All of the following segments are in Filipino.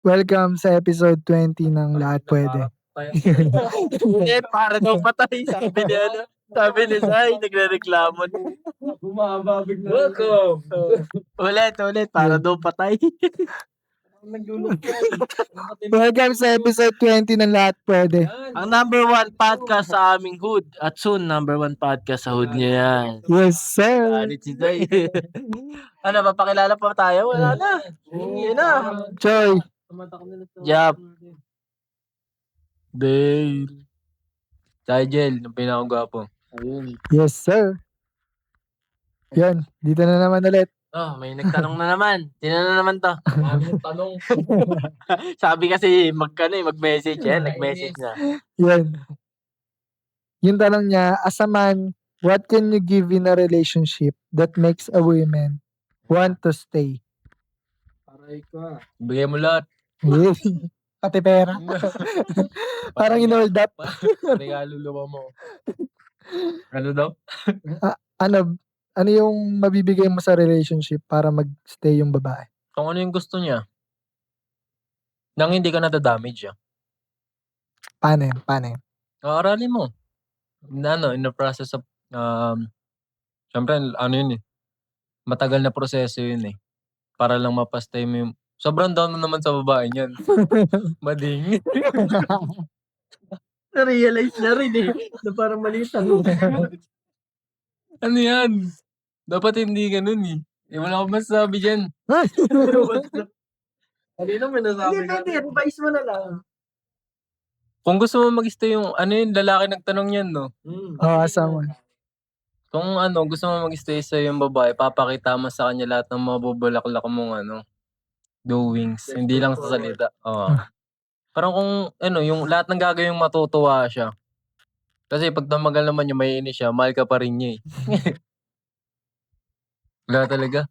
Welcome sa episode 20 ng Lahat Pwede. Hindi, para daw patay. Sabi ni Zay, nagre-reklamo. Bumaba bigla. Welcome! Ulit, para daw patay. Welcome sa episode 20 ng Lahat Pwede. Ang number 1 podcast sa aming hood. At soon, number 1 podcast sa hood niya yan. Yes, sir. Galit si Zay. Ano, mapakilala pa tayo? Wala na. Yun na. Choy. Yap. Dale. Nigel, yung pinakagwapo. Ayun. Yes, sir. Yan, dito na naman ulit. Oh, may nagtanong na naman. Sino na naman to? Maraming tanong. Sabi kasi mag-message yan. Nag-message na. Yan. Yung tanong niya, as a man, what can you give in a relationship that makes a woman want to stay? Aray ka. Bigay mo lahat. Yes. Pati pera. Parang in-hold up. Regalo mo. Ano daw? Ano yung mabibigay mo sa relationship para mag-stay yung babae? Kung ano yung gusto niya. Nang hindi ka nadadamage. Paano yun? Aralin mo. In the process of, syempre, yun eh. Matagal na proseso yun eh. Para lang mapastay mo yung, sobrang down naman sa babae niyan. Mading. Na-realize na rin eh. Na parang mali tanong. Ano yan? Dapat hindi ganun eh. Wala akong masasabi dyan. Kanina may nasabi ka. Hindi, revise mo na lang. Kung gusto mo mag-stay yung, lalaki nagtanong yan, no? Someone. Kung gusto mo mag-stay sa yung babae, papakita mo sa kanya lahat ng mga bubulaklak mong doings. Hindi lang sa salita. Oo. Parang kung, yung lahat ng gagawin matutuwa siya. Kasi pag tumagal naman yung may inis siya, mahal ka pa rin niya eh. Wala talaga.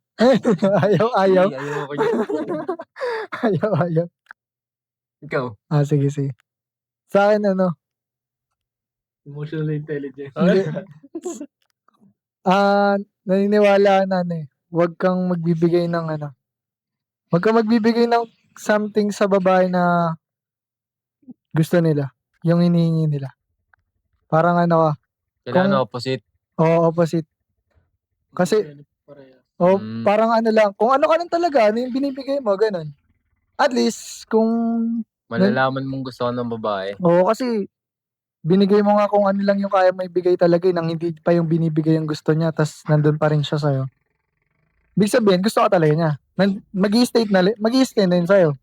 Ayaw. Ayaw ko niya. Ayaw. Ikaw? Sige. Sa akin, Emotional intelligence. Hindi. Naniniwala na huwag kang magbibigay ng something sa babae na gusto nila. Yung hinihingi nila. Parang Kailangan opposite. Oo, opposite. Kasi, parang lang, kung ano ka lang talaga, ano yung binibigay mo, ganun. At least, kung Malalaman mong gusto ko ng babae. Oo, kasi binigay mo nga kung ano lang yung kaya mo ibigay talaga nang hindi pa yung binibigay yung gusto niya tas nandun pa rin siya sa'yo. Ibig sabihin, gusto ka talaga niya. Mag-i-stay na yun sa'yo.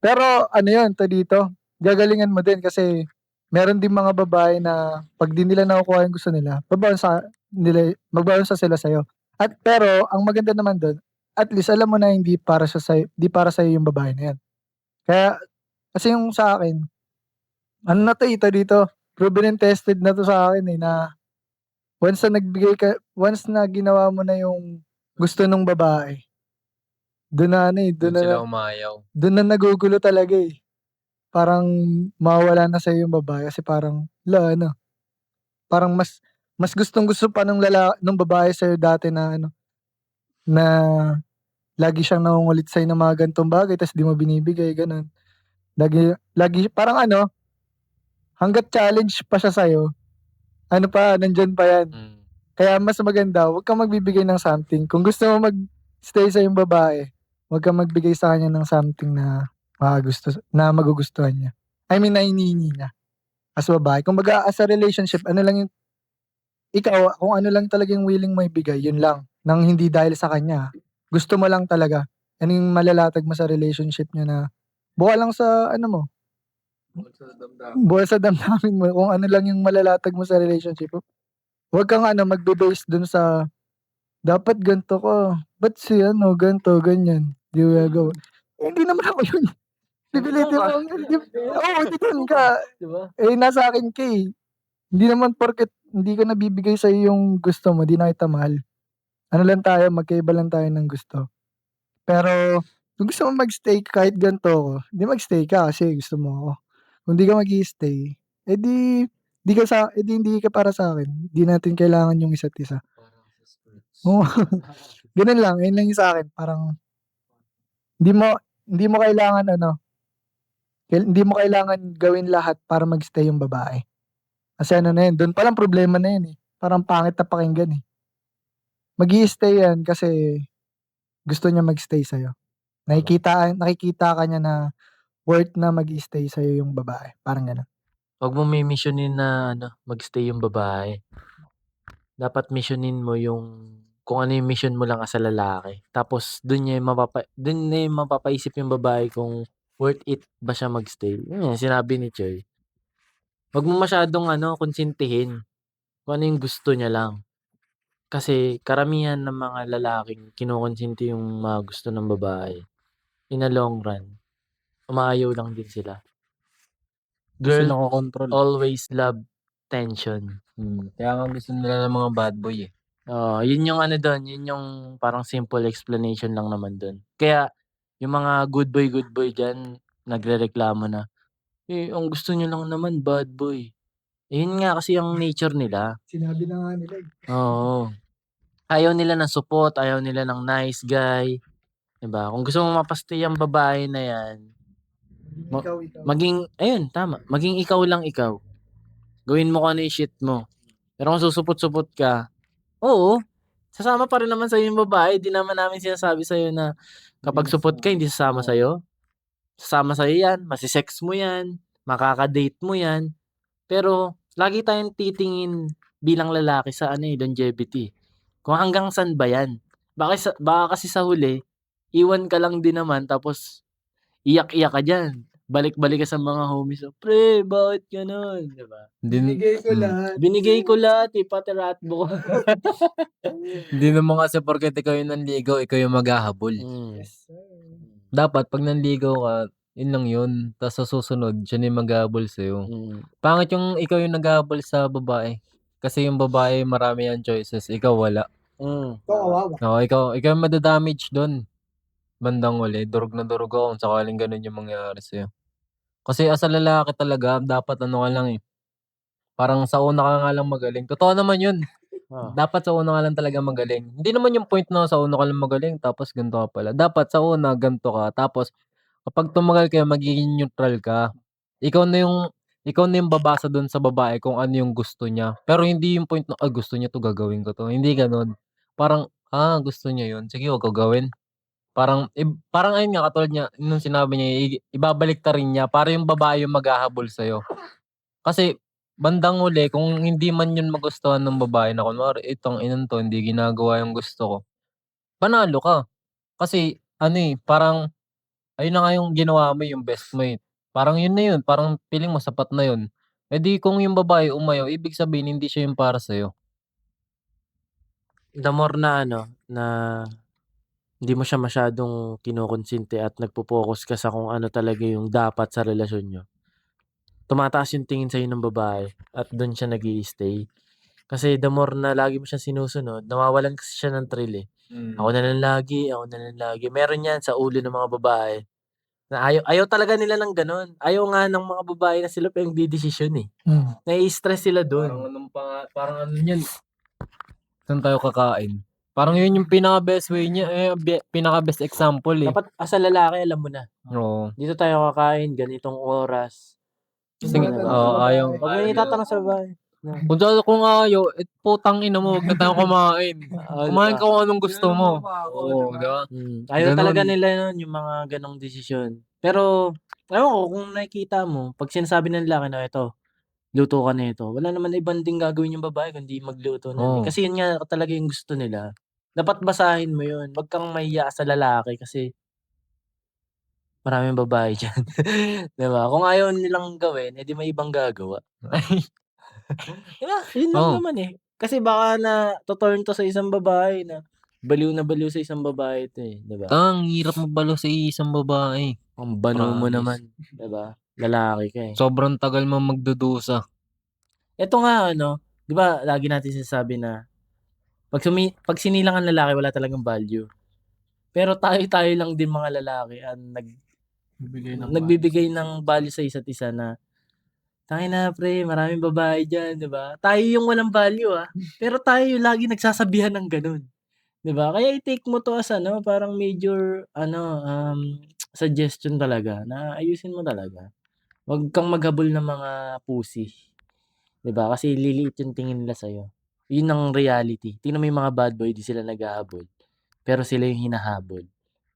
Pero yun, dito, gagalingan mo din kasi meron din mga babae na pag di nila nakukuha yung gusto nila, magbabaon sa sila sa'yo. Pero, ang maganda naman doon, at least alam mo na hindi para sa'yo yung babae na yan. Kaya, kasi yung sa akin, dito, proven and tested na to sa akin na once na ginawa mo na yung gusto ng babae, doon Sila umayaw. na nagugulo talaga eh. Parang mawawala na sa'yo yung babae kasi parang, parang mas gustong-gusto pa nung babae sa'yo dati na na lagi siyang nangungulit sa'yo ng mga gantong bagay tas di mo binibigay, ganun. Lagi, parang hanggat challenge pa siya sa'yo, nandyan pa yan. Kaya mas maganda, huwag kang magbibigay ng something. Kung gusto mo mag-stay sa yung babae, huwag kang magbigay sa kanya ng something na magugustuhan niya. I mean, na hinihingi niya. As babae. Kung as a relationship, ikaw, kung ano lang talagang willing mo ibigay, yun lang. Nang hindi dahil sa kanya. Gusto mo lang talaga. Ano yung malalatag mo sa relationship niya na buka lang sa buka sa damdamin mo. Kung ano lang yung malalatag mo sa relationship. Huwag kang magbe-base dun sa dapat ganito ko. Ba't si ganito, ganyan. Di mo gagawa. Hindi naman ako yun. Pipilitin mo. Oo, titin ka. Diba? Nasa akin ka eh. Hindi naman porket hindi ko nabibigay sa yung gusto mo, di na kita mahal. Lang tayo, magkaiba lang tayo ng gusto. Pero, kung gusto mo magstay kahit ganito ako, di magstay ka kasi gusto mo ako. Kung di ka mag-i-stay, hindi ka para sa akin. Di natin kailangan yung isa't isa. Oo. Ganun lang, yun lang yung sa akin. Parang, hindi mo kailangan Hindi mo kailangan gawin lahat para mag-stay yung babae. Kasi ano na yun, dun palang problema na yun, eh. Parang pangit na pakinggan, eh. Mag-i-stay yan kasi gusto niya mag-stay sa'yo. Nakikita ka niya na worth na mag-i-stay sa'yo yung babae, parang gano'n. Wag mo misyonin na mag-stay yung babae. Dapat misyonin mo yung kung ano yung mission mo lang as a lalaki. Tapos dun na yung mapapaisip yung babae kung worth it ba siya mag-stay. Yun yung sinabi ni Choy. Wag mo masyadong konsintihin kung ano yung gusto niya lang. Kasi karamihan ng mga lalaking kinukonsinti yung mga gusto ng babae. In a long run, umaayaw lang din sila. Kasi Girl nakokontrol. always love tension. Kaya nga gusto nila ng mga bad boy, eh. Yun yung dun, yun yung parang simple explanation lang naman dun. Kaya yung mga good boy diyan nagrereklamo na, ang gusto niyo lang naman bad boy. Yun nga kasi ang nature nila. Sinabi na nga nila, eh. Oo. Ayaw nila ng support, ayaw nila ng nice guy, 'di ba? Kung gusto mong mapastay ang babae na 'yan, Ikaw. maging ikaw lang ikaw. Gawin mo kung ano yung shit mo. Pero kung susupot-supot ka, oo, sasama pa rin naman sa'yo yung babae. Di naman namin sinasabi sa'yo na kapag supot ka, hindi sasama sa'yo. Sasama sa'yo yan, masisex mo yan, makaka-date mo yan. Pero lagi tayong titingin bilang lalaki sa longevity. Kung hanggang saan ba yan. Baka kasi sa huli, iwan ka lang din naman tapos iyak-iyak ka dyan. Balik-balik ka sa mga homies mo, "Pre, bakit gano'n?" 'Di ba? Binigay ko lahat. Binigay ko lahat, pati ratbo ko. Hindi naman kasi porket ikaw yung nanligaw, ikaw yung maghahabol. Yes, sir. Dapat 'pag nanligaw ka, yun lang yun. Tas sa susunod, siya na yung maghahabol sa'yo. Mm. Pangit yung ikaw yung naghahabol sa babae. Kasi yung babae marami yang choices, ikaw wala. Mm. Ikaw kawawa. Oo, ikaw yung mada-damage dun. Bandang huli, durog na durog ako kung sakaling ganun yung mangyari sa'yo. Kasi as a lalaki talaga, dapat ka lang, eh, parang sa una ka nga lang magaling. Totoo naman yun. Oh. Dapat sa una ka lang talaga magaling. Hindi naman yung point na sa una ka lang magaling tapos ganito ka pala. Dapat sa una ganito ka tapos kapag tumagal kayo magiging neutral ka. Ikaw na yung babasa dun sa babae kung ano yung gusto niya. Pero hindi yung point na, gusto niya 'to gagawin ko 'to. Hindi gano'n. Parang, gusto niya yun, sige 'wag ko gawin. Parang ayun nga katulad niya nung sinabi niya ibabaliktarin niya para yung babae yung maghahabol sa'yo. Kasi bandang huli kung hindi man yun magustuhan ng babae na kunwari, "Itong inang 'to hindi ginagawa yung gusto ko." Panalo ka. Kasi parang ayun na nga yung ginawa mo, yung best mo, eh. Parang yun na yun, parang feeling mo sapat na yun. Eh, di kung yung babae umayaw ibig sabihin hindi siya yung para sa'yo. The more na na hindi mo siya masyadong kinokonsente at nagpo-focus ka sa kung ano talaga yung dapat sa relasyon niyo, tumataas yung tingin sa'yo ng babae at dun siya nag-i-stay. Kasi the more na lagi mo siyang sinusunod, nawawalan kasi siya ng thrill, eh. Ako na lang lagi, ako na lang lagi. Meron yan sa ulo ng mga babae na ayaw talaga nila ng gano'n. Ayaw nga ng mga babae na sila pa yung nagdedesisyon, eh. Nai-stress sila dun. Parang ano niyan, saan tayo kakain? Parang yun yung pinaka-best way niya, pinaka-best example, eh. Dapat as a lalaki alam mo na, Oo. dito tayo kakain, ganitong oras. Kasi ayaw. Wag mo na itatanong sa babae. Kung ayaw, putang ina mo, 'wag na tayong kumain. Kumain ka kung anong gusto mo. Oo, 'di ba? Ayaw Ganon. talaga nila nun, yung mga ganong desisyon. Pero, ewan ko kung nakikita mo, 'pag sinasabi ng lalaki na, "Eto, luto ka nito," wala naman ibang din gagawin yung babae kundi magluto nun, eh. Oo. Kasi yun nga talaga yung gusto nila. Dapat basahin mo yun, 'wag kang mahiya sa lalaki kasi maraming babae diyan, 'di ba? Kung ayaw nilang gawin, eh, di may ibang gagawa. 'Di ba, yun lang Oo. naman, eh. Kasi baka to-turn to sa isang babae na baliw sa isang babae 'to, eh, 'di ba? Ang hirap mabalo sa isang babae. Ang bano mo Promise. naman, 'di ba? Lalaki ka, eh. Sobrang tagal mo magdudusa. Eto nga 'di ba lagi natin sinasabi na 'pag sinilang ang lalaki wala talagang value. Pero tayo-tayo lang din mga lalaki ang nagbibigay ng value sa isa't isa na, "Tangina pre, maraming babae diyan," 'di ba? Tayo yung walang value, pero tayo yung laging nagsasabihan ng gano'n, 'di ba? Kaya i-take mo 'to as parang major suggestion talaga na ayusin mo talaga. Wag kang maghabol ng mga pussy, 'di ba? Kasi liliit yung tingin nila sa'yo. Yun ang reality. Tingnan mo yung mga bad boy, di sila naghahabol, pero sila yung hinahabol.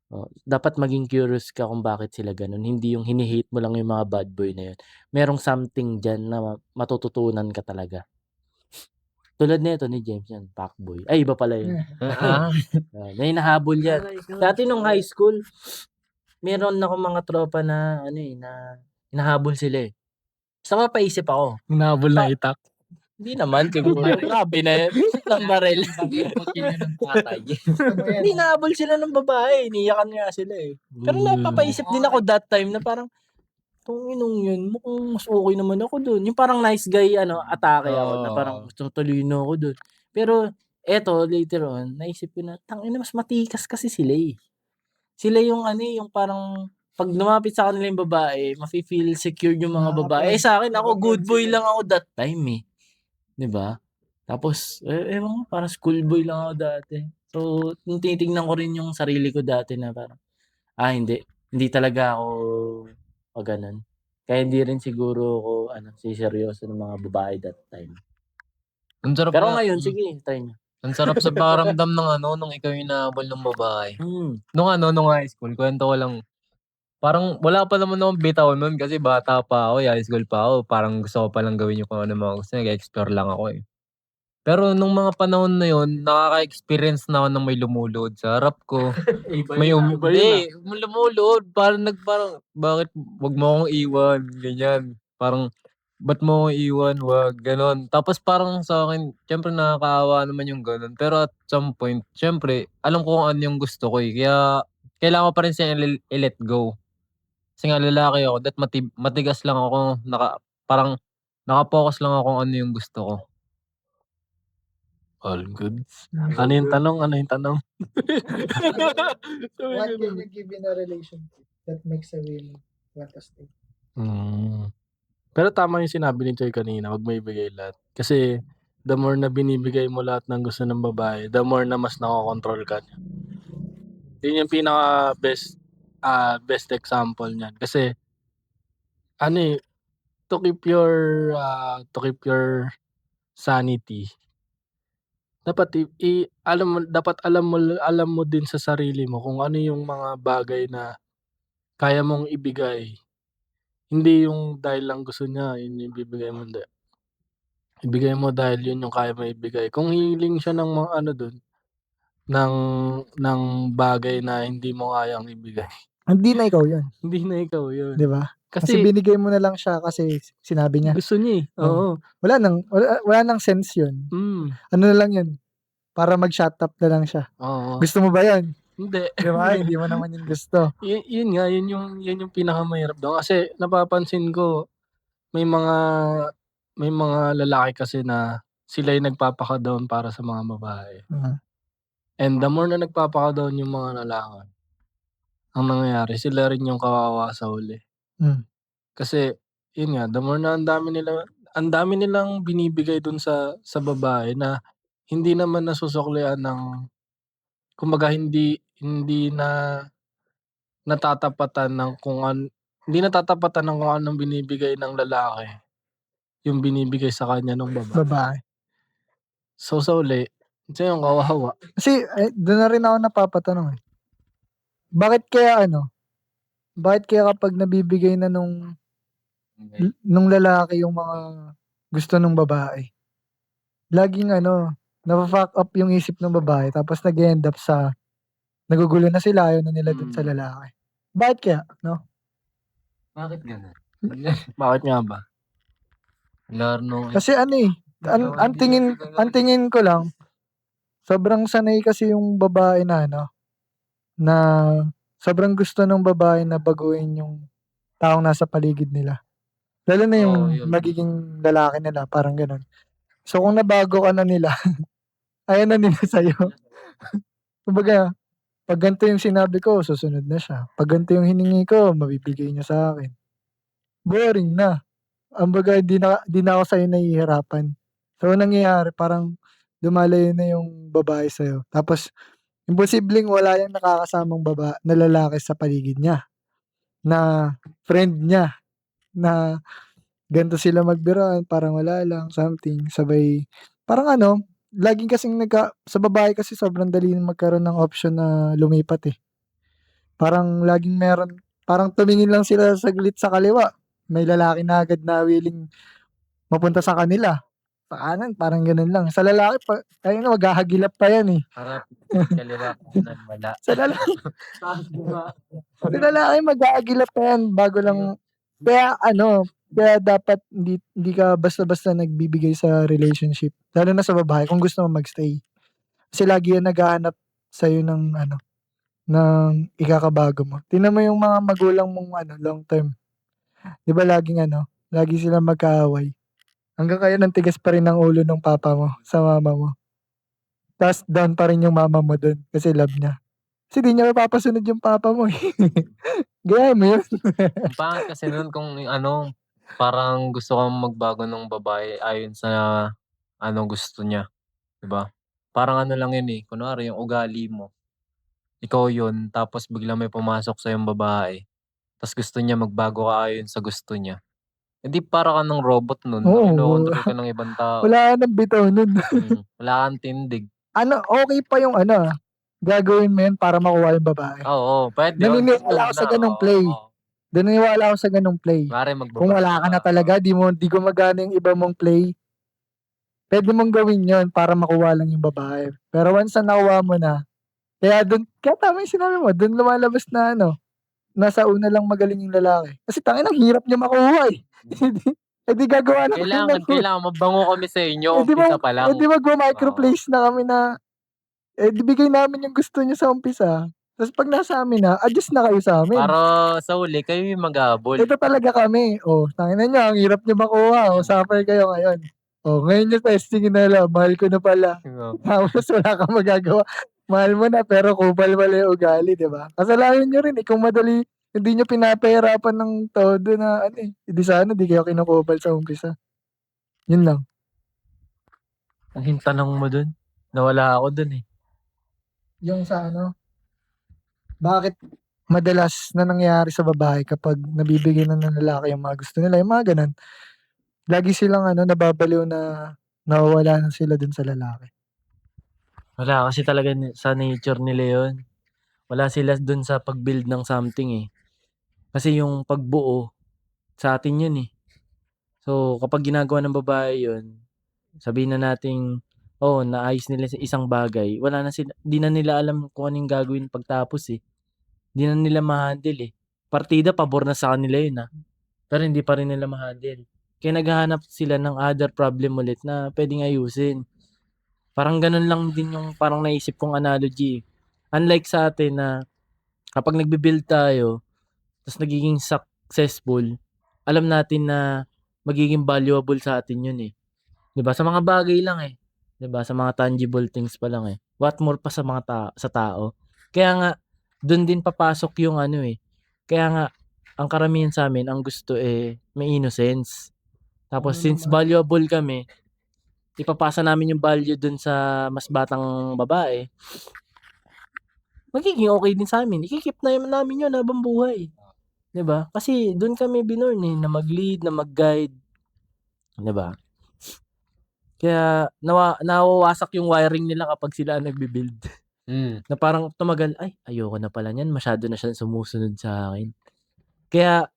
Oh, dapat maging curious ka kung bakit sila gano'n, hindi yung hini-hate mo lang yung mga bad boy na yun. Merong something diyan na matututunan ka talaga. Tulad nito ni James yan, fuckboy. Ay, iba pala yun. Na hinahabol yan. Dati nung high school, meron akong mga tropa na ano na hinahabol sila eh. Basta mapaisip ako. Hinabol na itak. Hindi naman siguro. Grabe na yun. Ng baril. Hindi, hinahabol sila ng babae. Iniyakan nga sila eh. Pero napapaisip din ako that time na parang, kung inong yun, mukhang mas okay naman ako dun. Yung parang nice guy, atake ako na parang talino ako dun. Pero, eto, later on, naisip ko na, tangina, mas matikas kasi sila eh. Sila yung yung parang, pag lumapit sa kanila yung babae, mafe-feel secure yung mga babae. Eh sa akin, ako good boy lang ako that time eh. 'Di ba? Tapos, ewan ko, parang schoolboy lang ako dati. So, nung tinitingnan ko rin yung sarili ko dati na parang, hindi. Hindi talaga ako gano'n. Kaya hindi rin siguro ako siseryoso ng mga babae that time. Ang sarap Pero na ngayon, sige, try nyo. ang sarap sa pakiramdam ng nung ikaw yung hinahabol ng babae. Hmm. Nung high school, kuwento ko lang. Parang wala pa naman akong bitaw nun kasi bata pa ako, high school pa ako. Parang gusto ko palang gawin yung kung ano mga gusto, nag-e-explore lang ako eh. Pero nung mga panahon na yun, nakaka-experience na ako ng may lumulod sa harap ko. May hindi, lumulod. Parang, bakit wag mo akong iwan, ganyan. Parang, ba't mo akong iwan, wag, ganon. Tapos parang sa akin, syempre nakakaawa naman yung ganon. Pero at some point, syempre, alam ko kung ano yung gusto ko eh. Kaya, kailangan ko pa rin siya i-let go. Kasi nga lalaki ako, matigas lang ako, parang, naka-focus lang ako kung ano yung gusto ko. All goods. Ano yung tanong? What can you give in a relationship that makes a real want to stay? Pero tama yung sinabi ni Choy kanina, wag mo ibigay lahat. Kasi the more na binibigay mo lahat ng gusto ng babae, the more na mas nakokontrol ka niya. Yun yung pinaka best example niyan. Kasi to keep your sanity, dapat alam mo din sa sarili mo kung ano yung mga bagay na kaya mong ibigay. Hindi yung dahil lang gusto niya, yun yung ibibigay mo, hindi. Ibigay mo dahil yun yung kaya mo ibigay. Kung hihiling siya ng mga ng bagay na hindi mo kayang ibigay, Hindi na ikaw yun, hindi na ikaw yun. 'di ba? Kasi Kasi binigay mo na lang siya kasi sinabi niya. gusto niya eh. Oo. Wala nang sense yun. Ano na lang yun, para mag-shut up na lang siya. Oo. Gusto mo ba yun? Hindi. 'Di ba? Hindi mo naman yun gusto. Yun nga, yun yung pinakamahirap doon. Kasi napapansin ko, may mga lalaki kasi na sila yung nagpapaka-down para sa mga babae. And the more na nagpapaka-down yung mga lalaki, ang nangyayari, sila rin yung kawawa sa huli. Kasi, yun nga, the more na ang dami nilang binibigay dun sa babae na hindi naman nasusuklian ng, kumbaga hindi na natatapatan ng hindi natatapatan ng kung anong binibigay ng lalaki, yung binibigay sa kanya ng babae. Babae. So sa uli, siya yung kawawa. Kasi doon na rin ako napapatanong eh. Bakit kaya kapag nabibigay na nung lalaki yung mga gusto ng babae, laging nafa-fuck up yung isip ng babae tapos nag-e-end up sa nagugulo na sila, ayaw na nila dun sa lalaki. Bakit kaya, no? Bakit gano'n? Bakit nga ba? Kasi ang tingin ko lang, sobrang sanay kasi yung babae na sobrang gusto ng babae na baguhin yung taong nasa paligid nila. Lalo na yung yun. magiging lalaki nila, parang gano'n. So kung nabago ka na nila, ayaw na nila sa'yo. Kumbaga, pag ganito yung sinabi ko, susunod na siya. Pag ganito yung hiningi ko, mabibigay niya sa akin. Boring na. Kumbaga, di na ako sa'yo nahihirapan. So, nangyayari, parang lumalayo na yung babae sa'yo. Tapos, imposibleng wala yung nakakasamang na lalaki sa paligid niya. Na friend niya. na ganito sila magbiruan, parang wala lang, something. Sabay, parang laging kasing sa babae kasi sobrang dali magkaroon ng option na lumipat eh. Parang laging meron, parang tumingin lang sila saglit sa kaliwa. May lalaki na agad na willing mapunta sa kanila. Sa kanan, parang ganun lang. Sa lalaki, ayun na, maghahagilap pa yan eh. Harap, kaliwa, kanan, wala. Sa lalaki, sa lalaki maghahagilap pa yan bago lang. Kaya kaya dapat hindi ka basta-basta nagbibigay sa relationship. Lalo na sa babae kung gusto mo magstay. Kasi lagi yan naghahanap sa'yo ng ng ikakabago mo. Tingnan mo yung mga magulang mong long term. 'Di ba lagi silang magkaaway. Hanggang ngayon ang tigas pa rin ng ulo ng papa mo sa mama mo. Ta's down pa rin yung mama mo dun kasi love niya. Kasi di niya mapapasunod yung papa mo eh. Gayahin mo yun. Ang pangit kasi nun kung parang gusto kang magbago ng babae ayon sa gusto niya, 'di ba? Parang lang yun eh, kunwari yung ugali mo, ikaw yun tapos biglang may pumasok sa'yong babae, ta's gusto niya magbago ka ayon sa gusto niya. Eh, di para ka ng robot nun na Oo, kinokontrol ka ng ibang tao. wala ka ng bitaw nun. Wala kang tindig. Okay pa yung gagawin mo yun para makuha yung babae. Oo, puwede yun. Naniniwala ako sa ganong play. Naniniwala ako sa ganong play. Kunwari Kung wala ka na talaga, di gumagana yung iba mong play, pwede mong gawin yun para makuha lang yung babae. Pero once na nakuha mo na, kaya tama yung sinabi mo, dun lumalabas na nasa una lang magaling yung lalaki. Kasi ang hirap niya makuha eh. Eh di gagawa na kami Kailangan mabango kami sa inyo, di umpisa pa lang. di magma-microplace na kami na, di bigay namin yung gusto niyo sa umpisa. Tapos pag nasa amin na, adjust na kayo sa amin. Para sa huli kayo yung maghahabol. Ito talaga kami. Tangina niyo, ang hirap niyo makuha. Suffer kayo ngayon. Ngayon yung testing nila, mahal ko na pala. Tapos wala kang magagawa. Mahal mo na pero kupal pala yung ugali, di ba? Kasalanan niyo rin kung madali, hindi niyo pinapahirapan ng todo na di sana di kayo kinukupal sa umpisa. Yun lang. Ang tanong mo dun, nawala ako dun eh. Yung sa bakit madalas na nangyayari sa babae kapag nabibigyan na ng lalaki yung mga gusto nila, yung mga ganun. Lagi silang nababaliw na nawawala na sila dun sa lalaki. Wala kasi talaga sa nature nila yun. Wala sila dun sa pag-build ng something eh. Kasi yung pagbuo, sa atin yun eh. So, kapag ginagawa ng babae yun, sabihin na nating, naayos nila sa isang bagay, di na nila alam kung anong gagawin pagtapos eh. Di na nila ma-handle eh. Partida, pabor na sa kanila yun pero hindi pa rin nila ma-handle. Kaya naghahanap sila ng other problem ulit na pwedeng ayusin. Parang ganun lang din yung parang naisip kong analogy. Unlike sa atin na kapag nagbe-build tayo, tapos nagiging successful, alam natin na magiging valuable sa atin yun eh. 'Di ba? Sa mga bagay lang eh. 'Di ba? Sa mga tangible things pa lang eh. What more pa sa mga sa tao. Kaya nga doon din papasok yung Kaya nga ang karamihan sa amin ang gusto may innocence. Tapos since valuable kami, ipapasa namin yung value doon sa mas batang babae. Magiging okay din sa amin. Ikikip na namin yun habang buhay. 'Di ba? Kasi doon kami binorn na mag-lead, na mag-guide. 'Di ba? Kaya nawawasak yung wiring nila kapag sila nagbi-build. Na parang tumagal, ay ayoko na pala niyan, masyado na siyang sumusunod sa akin. Kaya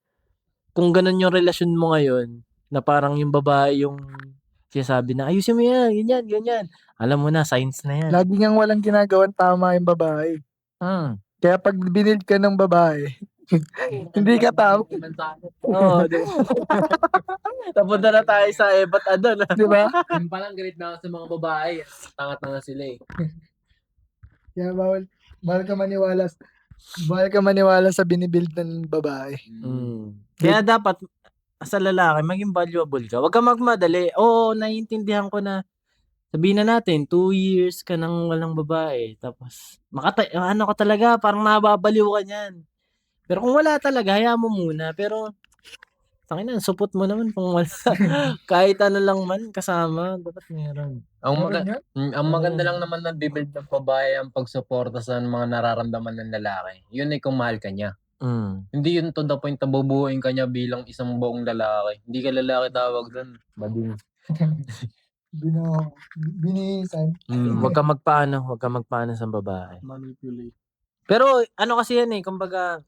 kung ganun yung relasyon mo ngayon, na parang yung babae yung sinasabi na ayusin mo yan, ganyan, ganyan. Alam mo na, signs na yan. Lagi ngang walang ginagawang tama yung babae. Kaya pag binild ka ng babae, hindi ka tama. Oo, napunta na tayo sa ebat adon. Di ba? Yung palang galit na ako sa mga babae. Tanga-tanga sila eh. Kaya bawal ka maniwala sa binibuild ng babae. Kaya dapat sa lalaki maging valuable ka. Huwag ka magmadali. Oo, naiintindihan ko na sabihin na natin 2 years ka nang walang babae tapos ka talaga, parang nababaliw ka niyan. Pero kung wala talaga, hayaan mo muna. Pero tangina, supot mo naman kung wala. Kahit ano lang man kasama, dapat meron. Ang maganda lang naman na bibuild ng babae ang pagsuporta sa mga nararamdaman ng lalaki. Yun ay kung mahal ka niya. Hindi yun to the point na bubuuin ka niya bilang isang buong lalaki. Hindi ka lalaki tawag doon. Bading. Binihisan. Huwag kang magpaano sa babae. Manipulate. Pero ano kasi yan eh, kumbaga,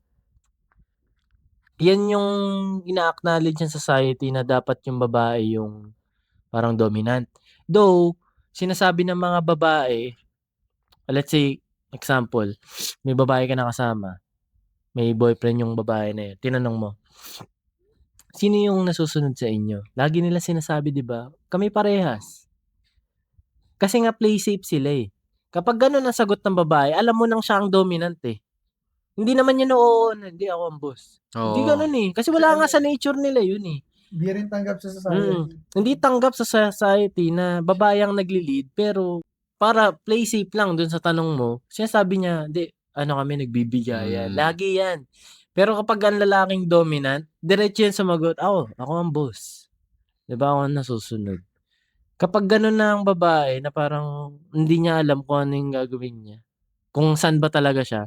yan yung ina-acknowledge ng society na dapat yung babae yung parang dominant. Though, sinasabi ng mga babae, let's say, example, may babae ka na kasama, may boyfriend yung babae na yun, tinanong mo, sino yung nasusunod sa inyo? Lagi nila sinasabi, di ba? Kami parehas. Kasi nga play safe sila eh. Kapag gano'n ang sagot ng babae, alam mo nang siya ang dominant eh. Hindi naman yun, oo, hindi ako ang boss. Hindi gano'n eh. Kasi wala nga sa nature nila yun eh. Hindi rin tanggap sa society. Hindi tanggap sa society na babae ang nagli-lead, pero para play safe lang dun sa tanong mo, sinasabi niya, di, ano kami, nagbibigayan. Lagi yan. Pero kapag ang lalaking dominant, diretso yan sumagot, ako ang boss. Diba ako ang nasusunod. Kapag gano'n na ang babae na parang hindi niya alam kung ano yung gagawin niya, kung saan ba talaga siya,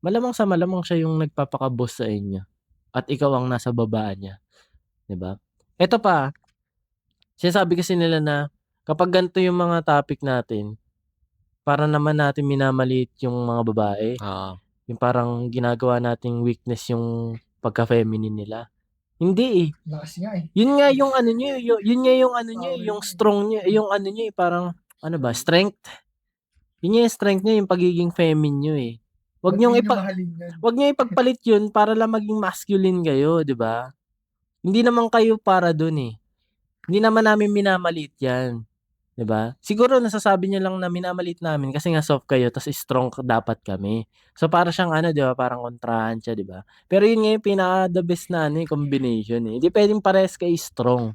malamang siya yung nagpapaka-boss sa inyo. At ikaw ang nasa baba niya. Diba? Ito pa, sinasabi kasi nila na kapag ganito yung mga topic natin, para naman natin minamaliit yung mga babae. Yung parang ginagawa nating weakness yung pagka-feminine nila. Hindi eh. Lakas nga eh. Yun nga yung ano nyo, yun nga yung ano nyo, yung strong nyo, yung ano nyo parang, ano ba, strength. Yun nga yung strength nyo, yung pagiging feminine nyo eh. Wag nyo ipagpalit yun para lang maging masculine kayo, di ba? Hindi naman kayo para dun eh. Hindi naman namin minamalit yan. Di ba? Siguro nasasabi niya lang na minamalit namin kasi nga soft kayo tas strong dapat kami. So para siyang ano, di ba? Parang kontrahan siya, di ba? Pero yun nga yung pinaka the best na ano, combination eh. Hindi pwedeng pares kayo strong.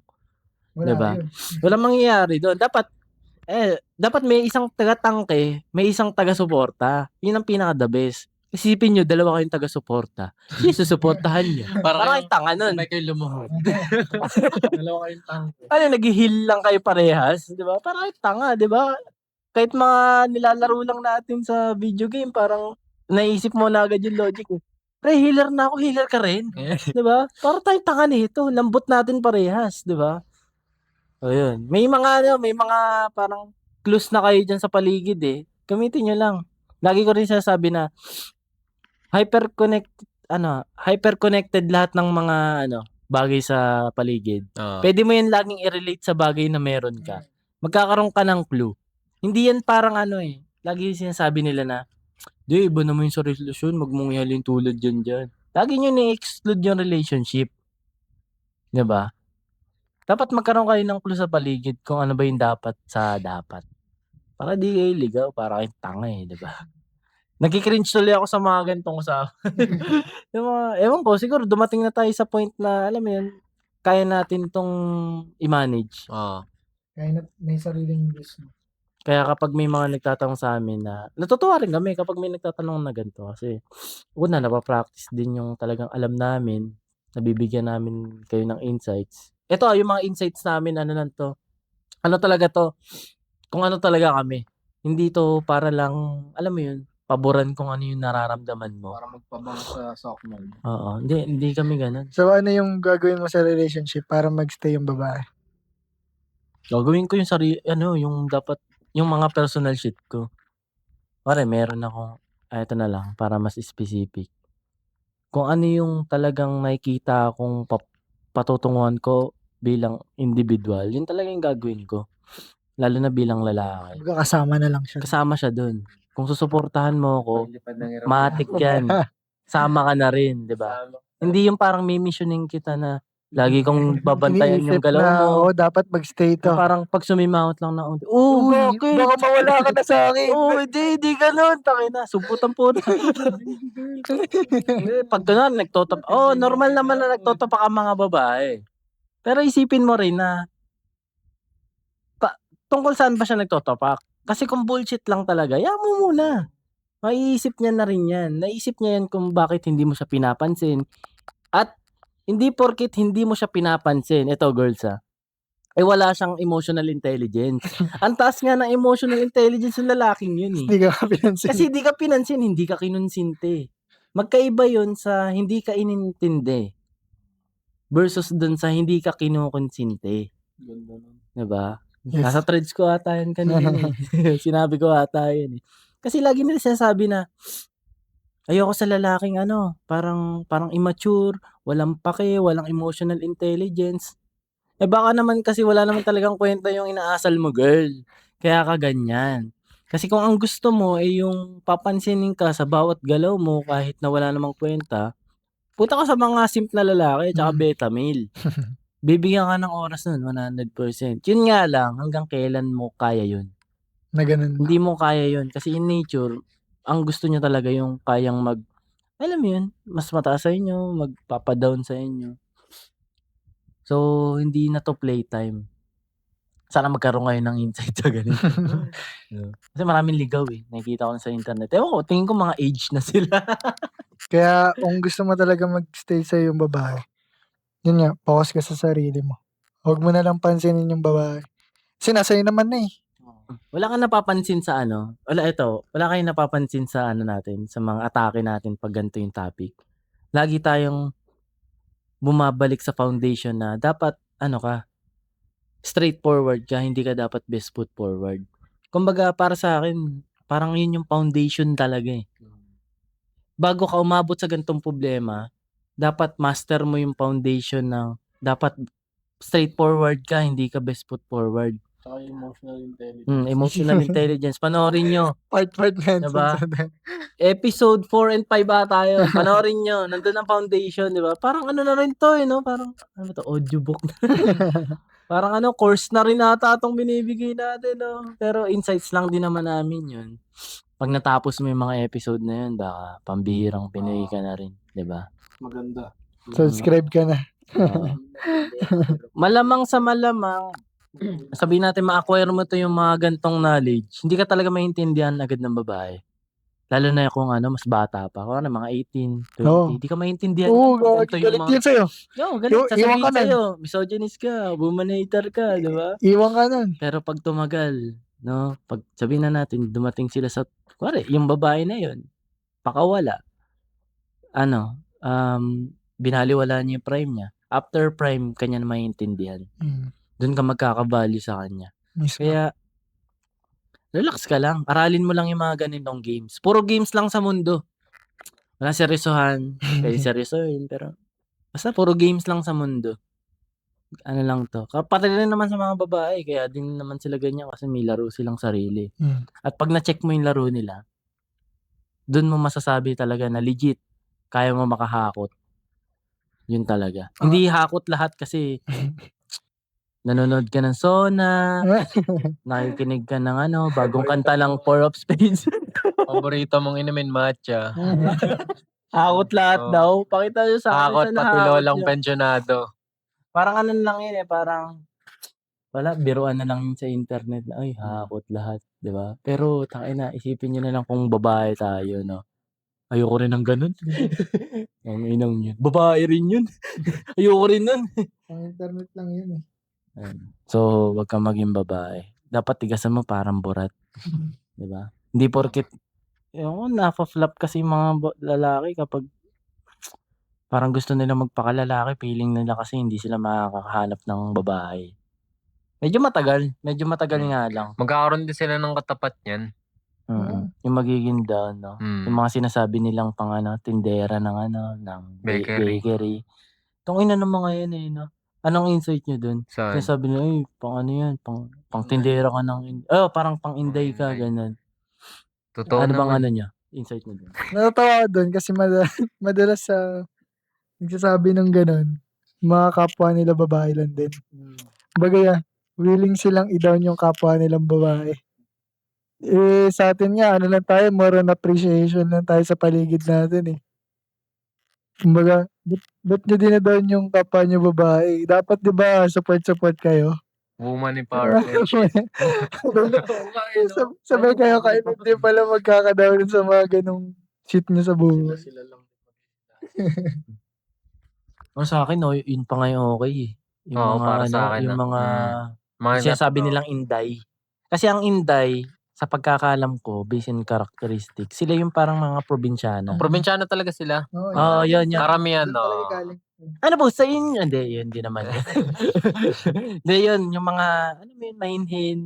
Di ba? Walang mangyayari doon. Dapat may isang taga-tangke, may isang taga-suporta. Yun ang pinaka the best. Isipin nyo, dalawa kayong taga-suporta. Sino susuportahan nyo? Parang kayong tanga nun. May kayo lumuhod. Dalawa kayong tangke. Ano, nag-heal lang kayo parehas, di ba? Parang kayong tanga, di ba? Kahit mga nilalaro lang natin sa video game, parang naisip mo na agad yung logic eh. Pre, healer na ako, healer ka rin. Di ba? Parang tayong tanga nito. Lambot natin parehas, di ba? O yun. May mga parang clues na kayo dyan sa paligid eh. Gamitin nyo lang. Lagi ko rin sinasabi na hyper-connected lahat ng mga bagay sa paligid. Pwede mo yan laging i-relate sa bagay na meron ka. Magkakaroon ka ng clue. Hindi yan parang lagi sinasabi nila na, di, iba naman yung sa relasyon, magmungyahalin tulad dyan. Lagi nyo ni-exclude yung relationship. Diba? Dapat magkaroon kayo ng clue sa paligid kung ano ba yung dapat sa dapat. Para di kayo ligaw, para kayong tanga eh, diba? Nagkikringe tuloy ako sa mga ganitong usapan. Ewan ko, siguro dumating na tayo sa point na, alam mo yun, kaya natin tong i-manage. Kaya may sariling gusto. Kaya kapag may mga nagtatanong sa amin na, natutuwa rin kami kapag may nagtatanong na ganito. Kasi, una, napapractice din yung talagang alam namin, nabibigyan namin kayo ng insights. Ito, yung mga insights namin, ano talaga to, kung ano talaga kami. Hindi to para lang, alam mo yun, paboran kung ano yung nararamdaman mo. Para magpabang sa Sockman. Oo, hindi kami ganun. So ano yung gagawin mo sa relationship para magstay yung babae? Gagawin ko yung yung dapat, yung mga personal shit ko. Pare, meron akong, ito na lang, para mas specific. Kung ano yung talagang nakikita akong patutunguhan ko bilang individual, yun talaga yung gagawin ko. Lalo na bilang lalaki. Kasama na lang siya. Kasama siya dun. Kung susuportahan mo ako, matik yan. Sama ka na rin, di ba? Hindi yung parang mimissioning kita na lagi kong babantayan yung Iniisip galaw na, mo. dapat magstay to. Parang pag sumimahot lang na, bakit? Baka mawala ka na sa akin. Hindi ganun. Tangin na, sumputan po na. Pag ganun, normal naman na nagtotopak ang mga babae. Pero isipin mo rin na, tungkol saan ba siya nagtotopak? Kasi kung bullshit lang talaga, mo muna. Maiisip niya na rin yan. Naisip niya yan kung bakit hindi mo siya pinapansin. At hindi porkit hindi mo siya pinapansin. Ito girls wala siyang emotional intelligence. Ang taas nga ng emotional intelligence ng lalaking yun eh. Hindi ka pinansin. Kasi hindi ka pinansin, hindi ka kinonsinte. Magkaiba yun sa hindi ka inintindi versus dun sa hindi ka kinukonsente. Ganda nun. 'Di ba? Yes. Nasa threads ko ata yun kanina eh. Sinabi ko ata yun eh. Kasi lagi nila sinasabi na, ayoko sa lalaking parang immature, walang pake, walang emotional intelligence. Eh baka naman kasi wala naman talagang kwenta yung inaasal mo, girl. Kaya ka ganyan. Kasi kung ang gusto mo ay yung papansinin ka sa bawat galaw mo kahit na wala namang kwenta, punta ka sa mga simp na lalaki tsaka beta male. Bibigyan ka ng oras nun, 100%. Yun nga lang, hanggang kailan mo kaya yun? Na ganun. Hindi mo kaya yun. Kasi in nature, ang gusto niya talaga yung kayang alam mo yun, mas mataas sa inyo, magpapadown sa inyo. So, hindi na to playtime. Sana magkaroon kayo ng insight sa ganito. Kasi maraming ligaw eh. Nakikita ko na sa internet. Ewan ko, tingin ko mga age na sila. Kaya kung gusto mo talaga mag-stay sa yung babae, yun nga, focus ka sa sarili mo. Huwag mo na lang pansinin yung babae. Kasi nasa iyo naman na eh. Wala kang napapansin sa wala kayong napapansin sa natin, sa mga atake natin pag ganito yung topic. Lagi tayong bumabalik sa foundation na dapat straightforward ka, hindi ka dapat best foot forward. Kumbaga para sa akin, parang yun yung foundation talaga eh. Bago ka umabot sa ganitong problema, dapat master mo yung foundation na dapat straightforward ka, hindi ka best foot forward. Tsaka emotional intelligence. Emotional intelligence. Panoorin nyo. Part mention Diba? sa din. Episode 4 and 5 ata yun. Panoorin nyo. Nandun ang foundation, di ba? Parang na rin to, no? Parang, audiobook na. Parang course na rin ata itong binibigay natin, no? Pero insights lang din naman namin yun. Pag natapos mo yung mga episode na yun, baka pambihirang Pinoy ka na rin, di ba? Maganda. Subscribe ka na. Malamang sa malamang, sabihin natin ma-acquire mo to yung mga gantong knowledge, hindi ka talaga maintindihan agad ng babae. Lalo na kung mas bata pa. Kung mga 18, 20, Oo. hindi ka maintindihan. Oo, Ganito galit yan sa'yo. galit. Iwan Sasabihin ka nun. sa'yo, misogynist ka, womanator ka, di ba? Iwan ka nun. Pero pag tumagal, no, pag sabihin na natin, dumating sila sa, yung babae na yun, pakawala, binaliwala niya yung prime niya. After prime, kanya na maintindihan. Doon ka magkakavalue sa kanya. Mismo. Kaya, relax ka lang. Aralin mo lang yung mga ganitong games. Puro games lang sa mundo. Wala seryosohan. Pwede seryosohin, pero basta puro games lang sa mundo. Ano lang to. Pati rin naman sa mga babae, kaya din naman sila ganyan kasi may laro silang sarili. At pag na-check mo yung laro nila, doon mo masasabi talaga na legit, kaya mo makahakot. Yun talaga. Hindi hakot lahat kasi nanonood ka ng Sona, nakikinig ka ng bagong kanta lang 4 of Spades. Paborito mong inumin matcha. Hakot lahat Oo. daw. Pakita nyo sa akin Hakot sa pati nahakot lolang nyo. pensionado. Parang lang yun parang wala, biruan na lang yun sa internet na, ay, hakot lahat, di ba? Pero, isipin nyo na lang kung babae tayo, no? Ayoko rin ng ganun. Ang inang yun. Babae rin yun. Ayoko rin nun. Ang internet lang yun eh. So, wag kang maging babae. Dapat tigasan mo parang burat. Di ba? Hindi porket, nafa-flop kasi yung mga lalaki kapag parang gusto nila magpakalalaki, feeling nila kasi hindi sila makakahanap ng babae. Medyo matagal nga lang. Magkakaroon din sila ng katapat niyan. Yung magiging down, no? Yung mga sinasabi nilang tindera ng bakery. Itong ina naman ngayon eh, no? Anong insight nyo dun? Saan? Sinasabi nila, ay, yan, pang tindera ka ng, parang pang inday ka, ganun. Totoo Ano bang naman. nyo? Insight nyo dun? Natatawa ako dun kasi madalas nagsasabi ng ganun, mga kapwa nila babae lang din. Bagaya, willing silang i-down yung kapwa nilang babae. Sa atin nga, lang tayo, more on appreciation lang tayo sa paligid natin eh. Kumbaga, ba't nyo dinadown yung kapwa nyo babae? Dapat di ba support kayo? Woman empowerment shit. Sabay kayo hindi pala magkakadown sa mga ganong shit nyo sa buhay. Sila lang. Sa akin, yun pa nga yung okay eh. Yung Oo, mga para sa akin, yung mga Mga sinasabi nilang inday. Kasi ang inday, sa pagkakaalam ko, based on characteristic, sila yung parang mga probinsyana. Probinsyano talaga sila. Oo, Oo, yun. Karamihan, Doon talaga oo. galing. Ano po, sa inyo? Hindi, yun, di naman yun. Hindi, yun, yung mga, ano mo yun, mainhin.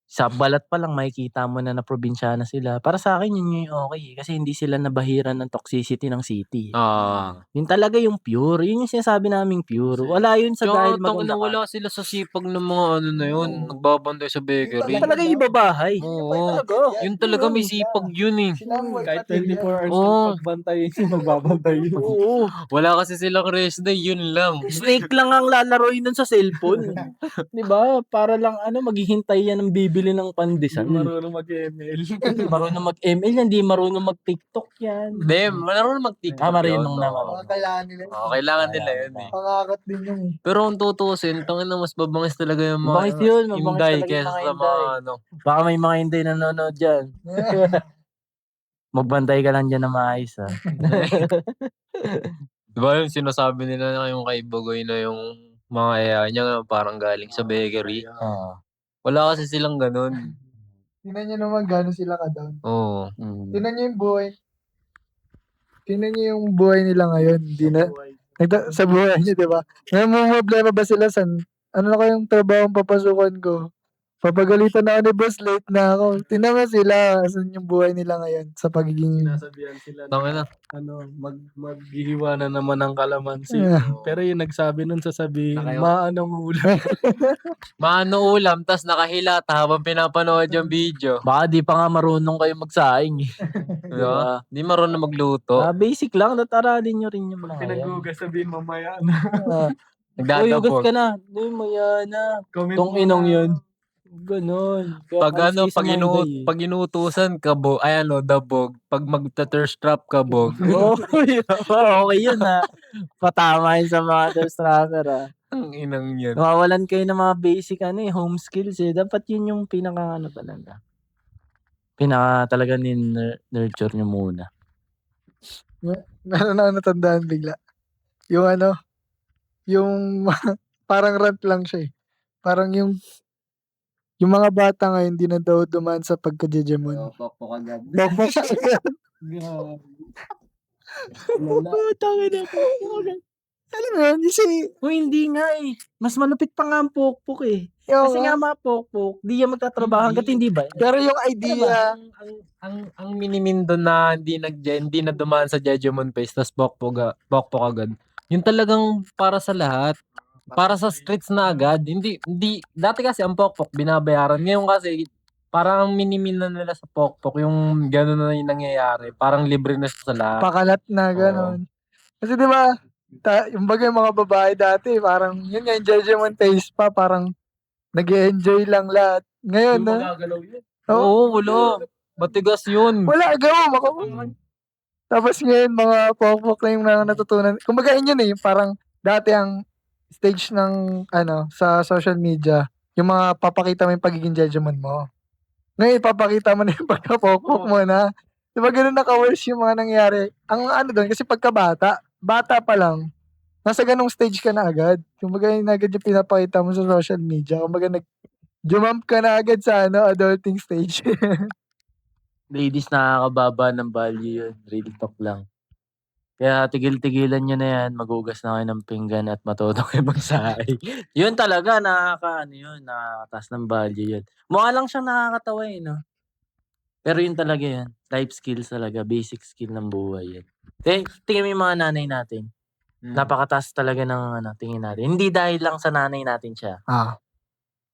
Sa balat pa lang makikita mo na probinsyana sila. Para sa akin, yun yung okay. Kasi hindi sila nabahiran ng toxicity ng city. Oo. Yun talaga yung pure. Yun yung sinasabi naming pure. Wala yun sa dahil Tsaka maganda ka. wala sila sa sipag ng mga ano na yun, nagbabantay sa bakery. Yun talaga yung babahay. Oo. Yun talaga may sipag yun eh. Kahit 24 hours Oo. ng pagbantayin, magbabantay yun. Oo. Wala kasi silang rest day, yun lang. Snake lang ang lalaroin nun sa cellphone. Di ba? Para lang maghihintay yan ng bibili ng pandesal. Hindi marunong mag-ML. Hindi marunong mag-ML yan, hindi marunong mag-TikTok yan. Hindi, marunong mag-TikTok Marunong yun. naman. Mga kailangan nila. Oo, kailangan nila yun eh. Pangakat din yung Pero kung tutuusin, tangina mas mabangis talaga yung mga Mabangis yun, mabangis Inday talaga yung kesa mga sa mga Inday. ano. Baka may mga hindi nanonood dyan. Magbantay ka lang dyan na maayos ha. Di ba yung sinasabi nila na yung kay Bagoy na yung mga AI niya parang galing sa bakery. Oo. Wala kasi silang ganun. Tingnan nyo naman gano'n sila ka-down. Oo. Tingnan nyo yung buhay. Tingnan nyo yung buhay nila ngayon. Hindi na, sa buhay nyo, di ba? Ngayon may problema ba sila sa, ano na kayong trabaho ang papasukan ko? Papagalitan na ako ni boss, late na ako. Tingnan mo sila, asan yung buhay nila ngayon sa pagiging... Sinasabihan sila Tangina. na maghihiwa na naman ng kalamansi. Ah. Pero yung nagsabi nun sasabihin, Nakayo. maanong ulam. Maano ulam, tas nakahilata habang pinapanood yung video. Baka di pa nga marunong kayo magsaing eh. Di ba? Di marunong magluto. Basic lang, aralin nyo rin yung mga yan. Pinagugas sabihin mamaya na. Uy, ugas Nagdadabog. ka na. Uy, maya na. Comment Tong mo inong na. yun. Ganon. Kaya Pag ano, sa mga Inday eh. pag inutusan kabog, ay ano, dabog. Pag magta-thirst trap kabog. Oo, okay yun ha. Patama yun sa mga thirst trapper ha. Ang inang yan. Nawawalan kayo ng mga basic home skills eh. Dapat yun yung pinaka talaga. Pinaka talaga nurture nyo muna. Meron ako natandaan bigla. Yung ano, yung parang rant lang siya eh. Parang yung mga bata ngayon hindi na daw dumaan sa pagka-jejemon. Pokpok agad. Tangin na po. Alam mo yun, kasi Hindi nga eh. Mas malupit pa nga ang pokpok eh. yung, Kasi nga mga pokpok, di yan magtatrabaho hanggat hindi ba? pero yung idea, Ang minimin doon na hindi na dumaan sa Jejemon Face tas pokpok agad. Yung talagang para sa lahat. Para sa streets na agad. Hindi dati kasi ang pokpok binabayaran. Ngayon kasi parang ang minimin na nila sa pokpok yung gano'n na yung nangyayari. Parang libre na siya sa lahat. pakalat na gano'n. Kasi di ba, yung bagay mga babae dati, parang yun nga yung judgment taste pa, parang nag-enjoy lang lahat. Ngayon Yung na, magagalaw yun. Oo, wala. Matigas yun. wala, gawa, Tapos ngayon, mga pokpok na yung natutunan. Kumbaga yun eh, yung parang dati ang stage ng, sa social media, yung mga papakita mo yung pagiging judgment mo. Ngayon, ipapakita mo na yung pagka-pokpok mo na. Diba ganun naka-worse yung mga nangyari? Ang doon, kasi bata pa lang, nasa ganung stage ka na agad. Kumbaga yun agad yung pinapakita mo sa social media. Kumbaga jump ka na agad sa adulting stage. Ladies, nakakababa ng value yun. Real talk lang. Kaya tigil-tigilan nyo na yan. Magugas na kayo ng pinggan at matuto kayo magsahay. Yun talaga, nakakataas ng value yun. Mukha lang siyang nakakatawa eh, no? Pero yun talaga yun. Life skills talaga. Basic skill ng buhay yan. Tingnan mo yung mga nanay natin. Napakataas talaga ng tingin natin. Hindi dahil lang sa nanay natin siya.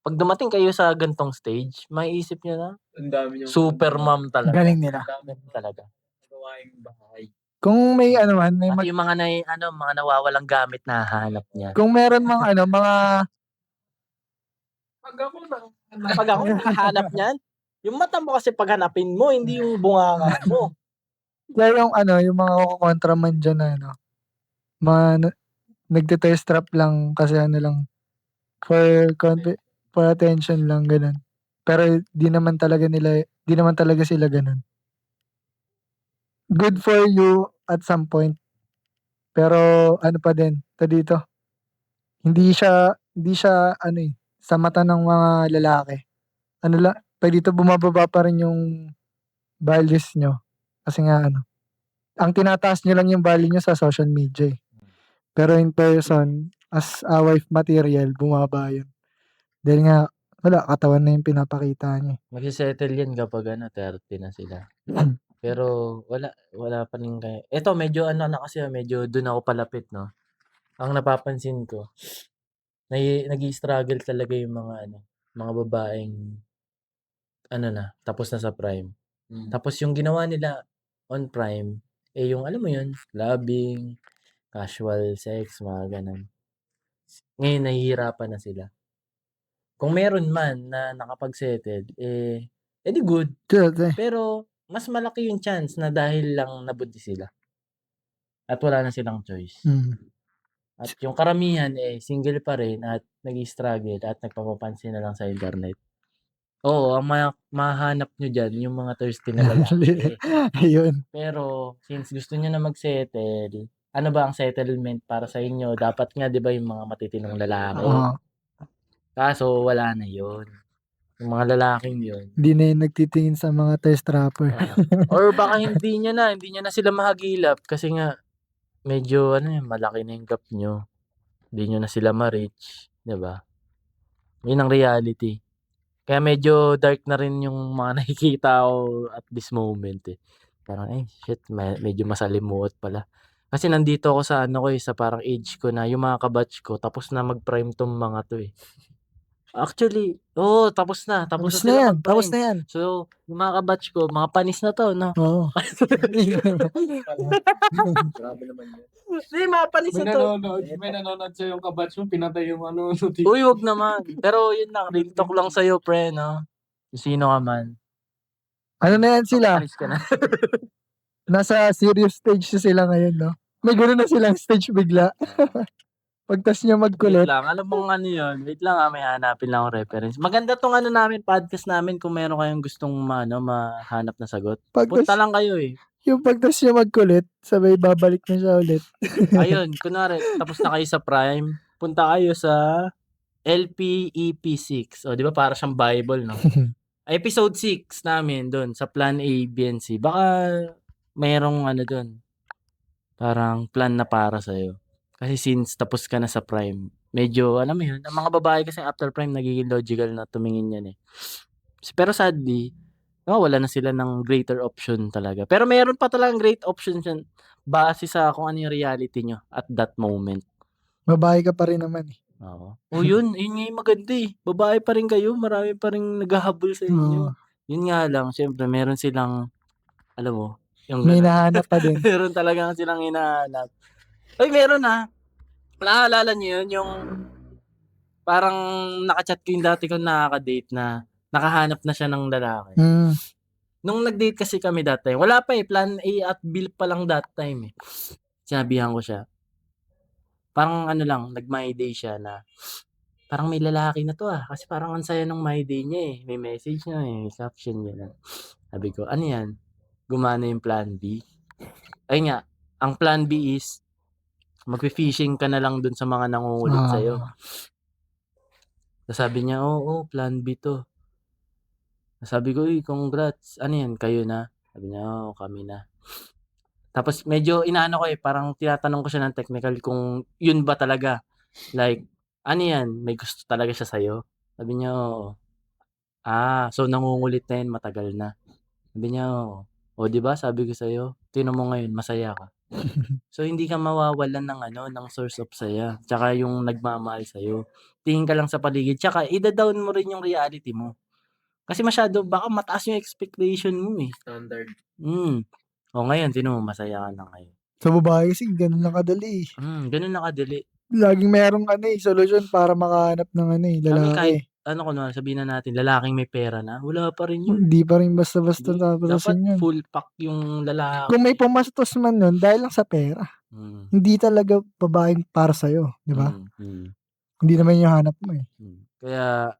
Pag dumating kayo sa gantong stage, maiisip nyo na, Ang dami yung super mom talaga. Galing nila. Galing talaga. gawaing bahay. Kung may may Pati yung mga mga nawawalang gamit na hahanap niya. kung meron mga mga Pag ako nahanap niyan, yung mata mo kasi paghanapin mo, hindi yung bunganga mo. kaya yung mga kontra man dyan na mga nagte-test trap lang kasi lang for attention lang ganun. Pero di naman talaga sila ganun. Good for you at some point. Pero pa din, dito. Hindi siya sa mata ng mga lalaki. dito bumababa pa rin yung values niyo. Kasi nga ang tinataas niyo lang yung value niyo sa social media, eh. Pero in person, as a wife material, bumaba yun. Dahil nga, wala, katawan na yung pinapakita niyo. Magse-settle yan kapag 30 na sila. Pero wala pa rin kaya. Eto medyo na kasi, medyo dun ako palapit 'no. Ang napapansin ko, nag-i-struggle talaga yung mga babaeng na, tapos na sa prime. Tapos yung ginawa nila on prime, yung alam mo yun, clubbing, casual sex, mga gano'n. Ngayon nahihirapan na sila. Kung meron man na nakapag-settle, di good. Pero mas malaki yung chance na dahil lang nabuntis sila. At wala na silang choice. At yung karamihan single pa rin at nag-i-struggle at nagpapapansin na lang sa internet. Oo, ang mahahanap nyo dyan yung mga thirsty na lalaki. Ayun. Pero since gusto nyo na mag-settle, ano ba ang settlement para sa inyo? Dapat nga 'di ba yung mga matitinong lalaki. Oo. Kaso wala na yun. Yung mga lalaking yun. Hindi na yun nagtitingin sa mga thirst trapper. Or baka hindi niya na sila mahagilap kasi nga medyo malaki na yung gap nyo. Hindi nyo na sila ma-reach, 'di ba? Yun ang reality. Kaya medyo dark na rin yung mga nakikita ko at this moment, eh. Parang, shit, medyo masalimuot pala. Kasi nandito ako sa sa parang age ko na yung mga kabatch ko tapos na mag-prime 'tong mga 'to, eh. Actually, oo, tapos na Tapos na sila yan, tapos mag-prime. na yan. So, yung mga kabatch ko, mga panis na 'to, 'no? Oo. Grabe naman yun. Hindi, mga panis na 'to. May nanonood sa'yo yung kabatch mo, pinatay yung Uy, wag naman. Pero yun lang, real talk lang sa'yo, pre, 'no? Kung sino ka man. Ano na yan sila? Panis ka na. Nasa serious stage na sila ngayon, no? May gano'n na silang stage bigla. Pagtas niya Wait magkulit. lang, alam mong yun? Wait lang, may hanapin lang akong reference. Maganda tong namin, podcast namin kung meron kayong gustong mahanap na sagot. Punta lang kayo, eh. Yung pagtas niya magkulit, sabay babalik na siya ulit. Ayun, kunwari, tapos na kayo sa Prime, punta kayo sa LPEP6. O, di ba para siyang Bible, no? Episode 6 namin doon sa Plan A, B, and C. Baka mayroong doon. Parang plan na para sa'yo. Kasi since tapos ka na sa Prime, medyo, alam mo yun, ang mga babae kasi after Prime, nagiging logical na tumingin yan, eh. Pero sadly, wala na sila ng greater option talaga. Pero meron pa talagang great options yan base sa kung ano yung reality nyo at that moment. Babae ka pa rin naman, eh. Oo. Yun nga yung maganda, eh. Babae pa rin kayo, marami pa rin naghahabol sa inyo. Yun nga lang, syempre, meron silang, alam mo, yung May ganun. nahanap pa din. Meron talagang silang hinahanap. Meron naalala niyo yun, yung parang naka-chat ko yung dati kong nakaka-date na nakahanap na siya ng lalaki. Nung nag-date kasi kami that time, wala pa, plan A at B pa lang that time, eh. Sinabihan ko siya. Parang lang, nag-my day siya na parang may lalaki na 'to, kasi parang ang saya ng my day niya, eh. May message niya, may caption niya. Sabi ko, "Ano 'yan?" Gumana yung plan B. Ayun nga, ang plan B is magfi-fishing ka na lang dun sa mga nangungulit sa'yo. Tapos sabi niya, "Oo, plan B 'to." Sabi ko, "Uy, congrats. Ano 'yan, kayo na?" Sabi niya, "Oo, kami na." Tapos medyo inaano ko, parang tinatanong ko siya ng technical kung yun ba talaga. Like, ano 'yan, may gusto talaga siya sa'yo? Sabi niya, "Oo." So nangungulit na 'yan matagal na? Sabi niya, "Oo." "O 'di ba sabi ko sa'yo, tingnan mo ngayon masaya ka." So hindi ka mawawalan ng source of saya, tsaka yung nagmamahal sa'yo. Tingin ka lang sa paligid, tsaka ida-down mo rin yung reality mo. Kasi masyado baka mataas yung expectation mo, eh. Standard. Ngayon tingnan mo masaya ka na ngayon. Sa babae kasi ganun lang kadali, eh. Ganun na kadali. Laging merong solusyon para makahanap ng Kami lalaki. kahit kunwari sabihin na natin lalaking may pera na, wala pa rin yun. Hindi pa rin basta-basta Dapat tapusin yun. full pack yung lalaki. Kung may pumastos man nun, dahil lang sa pera. Hindi talaga babaeng para sa'yo, di ba? Hindi naman yung hanap mo, eh. Kaya,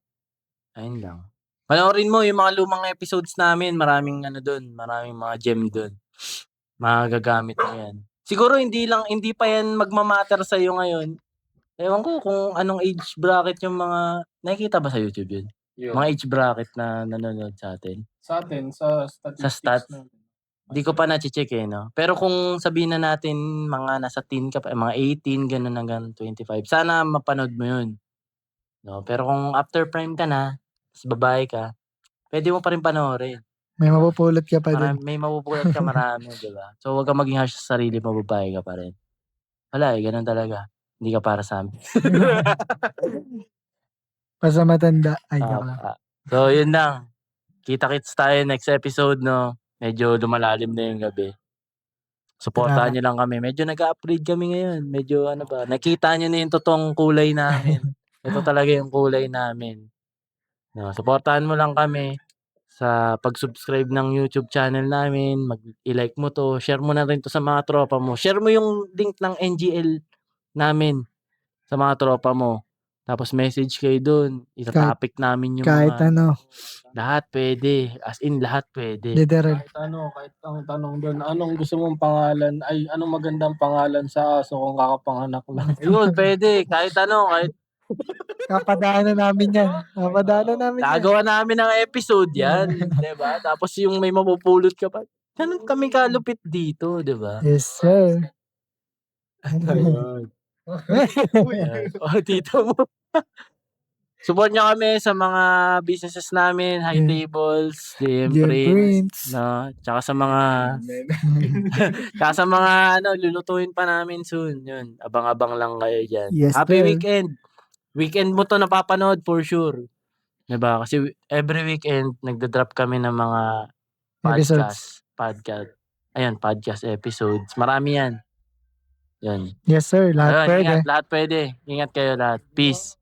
ayun lang. Panoorin mo yung mga lumang episodes namin, maraming doon, maraming mga gem doon. Magagamit mo yan. Siguro hindi pa yan magmamatter sa'yo ngayon. Ewan ko kung anong age bracket yung mga, nakikita ba sa YouTube yun? Yun. Mga age bracket na nanonood sa atin. Sa atin, sa statistics stats. natin. Hindi ko pa na-check eh, no? Pero kung sabihin na natin mga nasa teen ka pa, mga 18, ganun hanggang 25, sana mapanood mo yun. No? Pero kung after prime ka na, tas babae ka, pwede mo pa rin panoorin. May mapupulot ka pa din. May mapupulot ka marami, di ba? So, huwag kang maging harsh sa sarili mo, babae ka pa rin. Wala eh, ganun talaga. Hindi ka para sa amin. Basta matanda. Ay, joke lang. So, yun lang. Kita-kits tayo next episode, no? Medyo lumalalim na yung gabi. Supportahan nyo lang kami. Medyo nag-upgrade kami ngayon. Medyo ano ba, nakita nyo na yung totoong kulay namin. Ito talaga yung kulay namin. No, supportahan mo lang kami sa pag-subscribe ng YouTube channel namin. I-like mo to. Share mo na rin to sa mga tropa mo. Share mo yung link ng NGL namin sa mga tropa mo. Tapos message kayo dun. Ita-topic namin yung Kahit mga... ano. Lahat pwede. As in, lahat pwede. Literal. Kahit ang tanong doon, anong gusto mong pangalan? Ay, anong magandang pangalan sa aso kung kakapanganak lang? Yun, pwede. Kahit ano, kahit Kapadaanan namin yan. Kapadaanan namin yan. Gagawa namin ng episode yan, 'di ba? Tapos yung may mapupulot ka pa. Ganun kami kalupit dito, 'di ba? Yes, sir. Ayun. Oh, tito mo. Support nyo kami sa mga businesses namin, High Tables, JM Prints, no? Tsaka sa mga lulutuin pa namin soon. Yun, abang-abang lang kayo diyan. Yes, Happy sir. weekend. Weekend mo to napapanood for sure. 'Di ba? Kasi every weekend nagda-drop kami ng mga Episodes. podcast episodes. Marami yan. Yan. Yes, sir. Lahat Ayun, pwede. lahat pwede. Ingat kayo lahat. Peace.